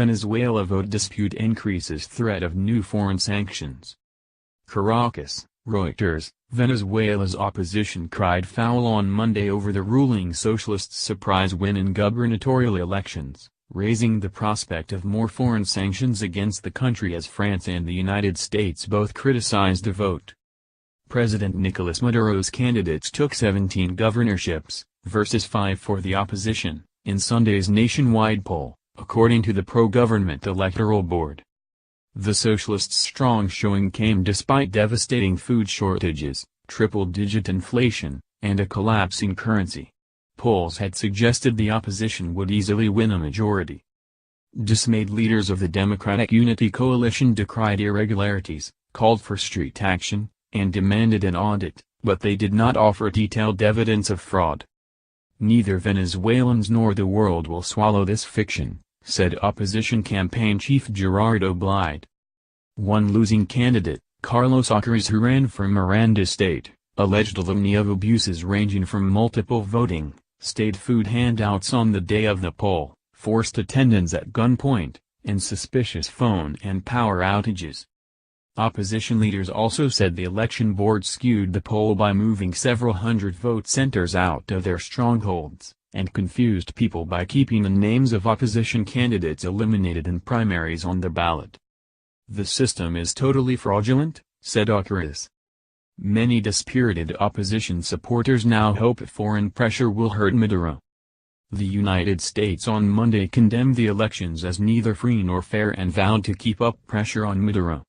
Venezuela vote dispute increases threat of new foreign sanctions. Caracas, Reuters, Venezuela's opposition cried foul on Monday over the ruling socialists' surprise win in gubernatorial elections, raising the prospect of more foreign sanctions against the country as France and the United States both criticized the vote. President Nicolas Maduro's candidates took 17 governorships, versus 5 for the opposition, in Sunday's nationwide poll, according to the pro-government electoral board. The socialists' strong showing came despite devastating food shortages, triple-digit inflation, and a collapsing currency. Polls had suggested the opposition would easily win a majority. Dismayed leaders of the Democratic Unity Coalition decried irregularities, called for street action, and demanded an audit, but they did not offer detailed evidence of fraud. "Neither Venezuelans nor the world will swallow this fiction," said opposition campaign chief Gerardo Blide. One losing candidate, Carlos Ocariz, who ran for Miranda State, alleged a litany of abuses ranging from multiple voting, state food handouts on the day of the poll, forced attendance at gunpoint, and suspicious phone and power outages. Opposition leaders also said the election board skewed the poll by moving several hundred vote centers out of their strongholds, and confused people by keeping the names of opposition candidates eliminated in primaries on the ballot. "The system is totally fraudulent," said Ocariz. Many dispirited opposition supporters now hope foreign pressure will hurt Maduro. The United States on Monday condemned the elections as neither free nor fair and vowed to keep up pressure on Maduro.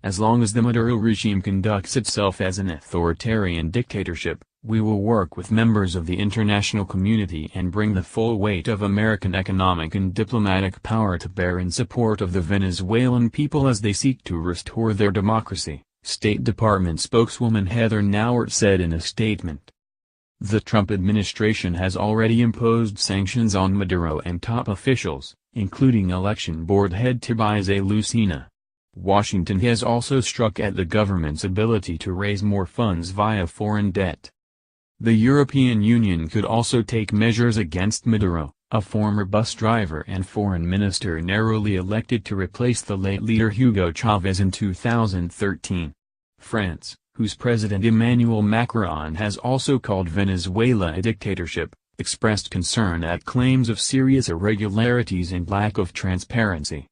"As long as the Maduro regime conducts itself as an authoritarian dictatorship, we will work with members of the international community and bring the full weight of American economic and diplomatic power to bear in support of the Venezuelan people as they seek to restore their democracy," State Department spokeswoman Heather Nauert said in a statement. The Trump administration has already imposed sanctions on Maduro and top officials, including election board head Tobias A. Lucena. Washington has also struck at the government's ability to raise more funds via foreign debt. The European Union could also take measures against Maduro, a former bus driver and foreign minister narrowly elected to replace the late leader Hugo Chavez in 2013. France, whose President Emmanuel Macron has also called Venezuela a dictatorship, expressed concern at claims of serious irregularities and lack of transparency.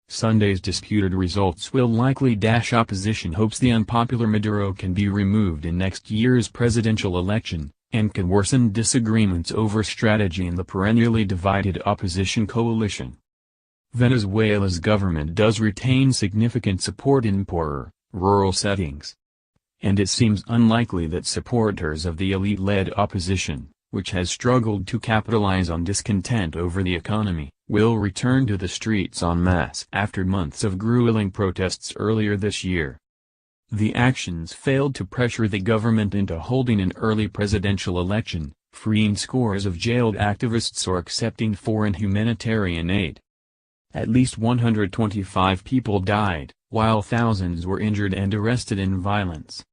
Sunday's disputed results will likely dash opposition hopes the unpopular Maduro can be removed in next year's presidential election, and could worsen disagreements over strategy in the perennially divided opposition coalition. Venezuela's government does retain significant support in poorer, rural settings. And it seems unlikely that supporters of the elite-led opposition, which has struggled to capitalize on discontent over the economy, will return to the streets en masse after months of grueling protests earlier this year. The actions failed to pressure the government into holding an early presidential election, freeing scores of jailed activists or accepting foreign humanitarian aid. At least 125 people died, while thousands were injured and arrested in violence.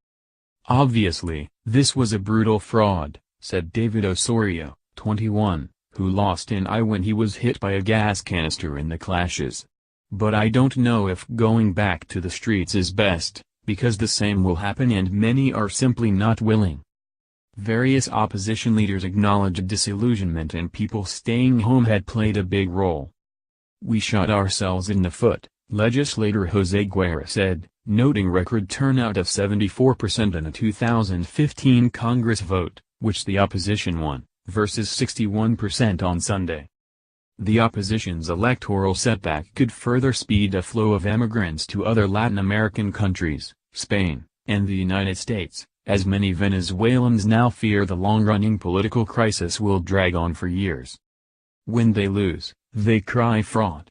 "Obviously, this was a brutal fraud," said David Osorio, 21, who lost an eye when he was hit by a gas canister in the clashes. "But I don't know if going back to the streets is best, because the same will happen and many are simply not willing." Various opposition leaders acknowledged disillusionment and people staying home had played a big role. "We shot ourselves in the foot," legislator Jose Guerra said, noting record turnout of 74% in a 2015 Congress vote, which the opposition won, versus 61% on Sunday. The opposition's electoral setback could further speed a flow of immigrants to other Latin American countries, Spain, and the United States, as many Venezuelans now fear the long-running political crisis will drag on for years. When they lose, they cry fraud.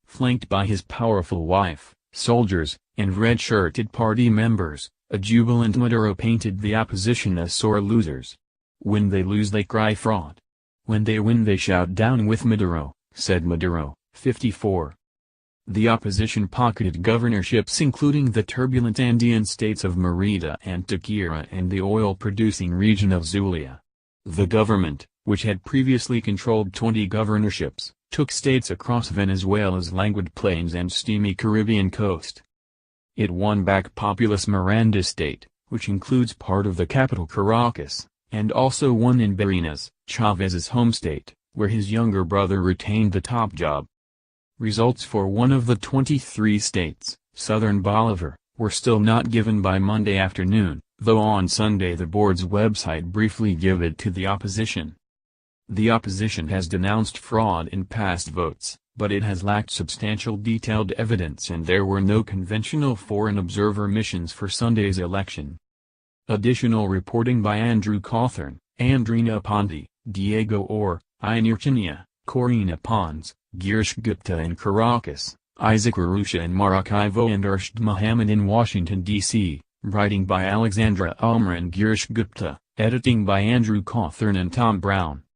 Flanked by his powerful wife, soldiers, and red-shirted party members, a jubilant Maduro painted the opposition as sore losers. "When they lose they cry fraud. When they win they shout down with Maduro," said Maduro, 54. The opposition pocketed governorships including the turbulent Andean states of Merida and Táchira and the oil-producing region of Zulia. The government, which had previously controlled 20 governorships, took states across Venezuela's languid plains and steamy Caribbean coast. It won back populous Miranda State, which includes part of the capital Caracas, and also won in Barinas, Chávez's home state, where his younger brother retained the top job. Results for one of the 23 states, Southern Bolivar, were still not given by Monday afternoon, though on Sunday the board's website briefly gave it to the opposition. The opposition has denounced fraud in past votes, but it has lacked substantial detailed evidence and there were no conventional foreign observer missions for Sunday's election. Additional reporting by Andrew Cawthorn, Andrina Ponte, Diego Orr, Inurchinia, Corina Pons, Girish Gupta in Caracas, Isaac Arusha in Maracaibo and Arshad Muhammad in Washington, D.C., writing by Alexandra Almer and Girish Gupta, editing by Andrew Cawthorn and Tom Brown.